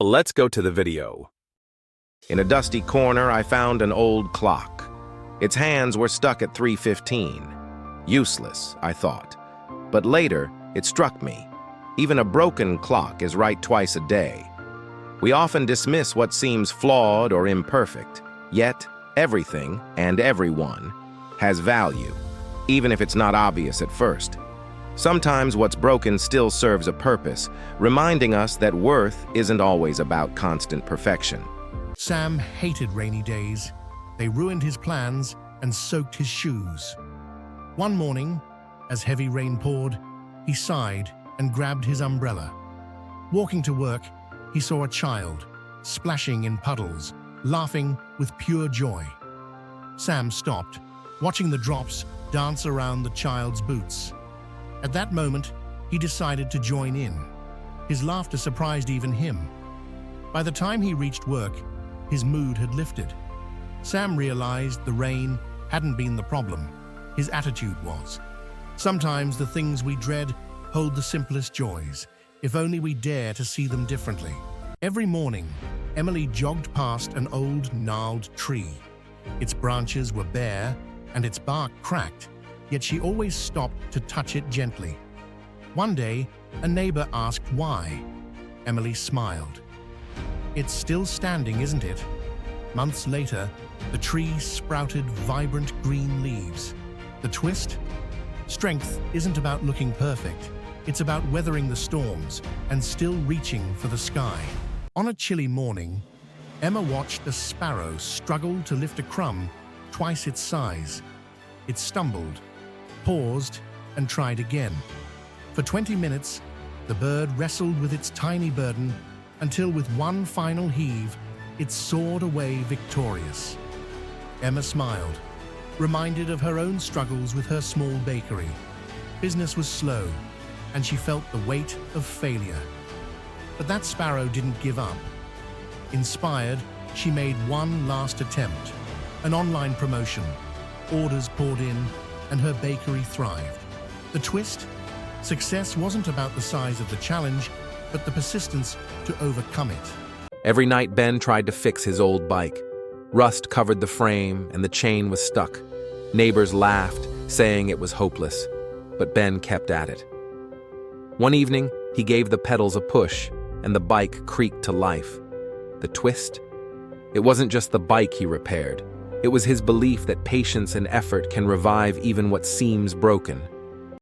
let's go to the video. In a dusty corner, I found an old clock. Its hands were stuck at 3:15. Useless, I thought. But later, it struck me. Even a broken clock is right twice a day. We often dismiss what seems flawed or imperfect, yet everything and everyone has value, even if it's not obvious at first. Sometimes what's broken still serves a purpose, reminding us that worth isn't always about constant perfection. Sam hated rainy days. They ruined his plans and soaked his shoes. One morning, as heavy rain poured, he sighed and grabbed his umbrella. Walking to work, he saw a child, splashing in puddles, laughing with pure joy. Sam stopped, watching the drops dance around the child's boots. At that moment, he decided to join in. His laughter surprised even him. By the time he reached work, his mood had lifted. Sam realized the rain hadn't been the problem. His attitude was. Sometimes the things we dread hold the simplest joys, if only we dare to see them differently. Every morning, Emily jogged past an old, gnarled tree. Its branches were bare and its bark cracked, yet she always stopped to touch it gently. One day, a neighbor asked why. Emily smiled. "It's still standing, isn't it?" Months later, the tree sprouted vibrant green leaves. The twist? Strength isn't about looking perfect. It's about weathering the storms and still reaching for the sky. On a chilly morning, Emma watched a sparrow struggle to lift a crumb twice its size. It stumbled, paused, and tried again. For 20 minutes, the bird wrestled with its tiny burden until with one final heave, it soared away victorious. Emma smiled, reminded of her own struggles with her small bakery. Business was slow, and she felt the weight of failure. But that sparrow didn't give up. Inspired, she made one last attempt. An online promotion. Orders poured in, and her bakery thrived. The twist? Success wasn't about the size of the challenge, but the persistence to overcome it. Every night, Ben tried to fix his old bike. Rust covered the frame, and the chain was stuck. Neighbors laughed, saying it was hopeless, but Ben kept at it. One evening, he gave the pedals a push, and the bike creaked to life. The twist? It wasn't just the bike he repaired. It was his belief that patience and effort can revive even what seems broken.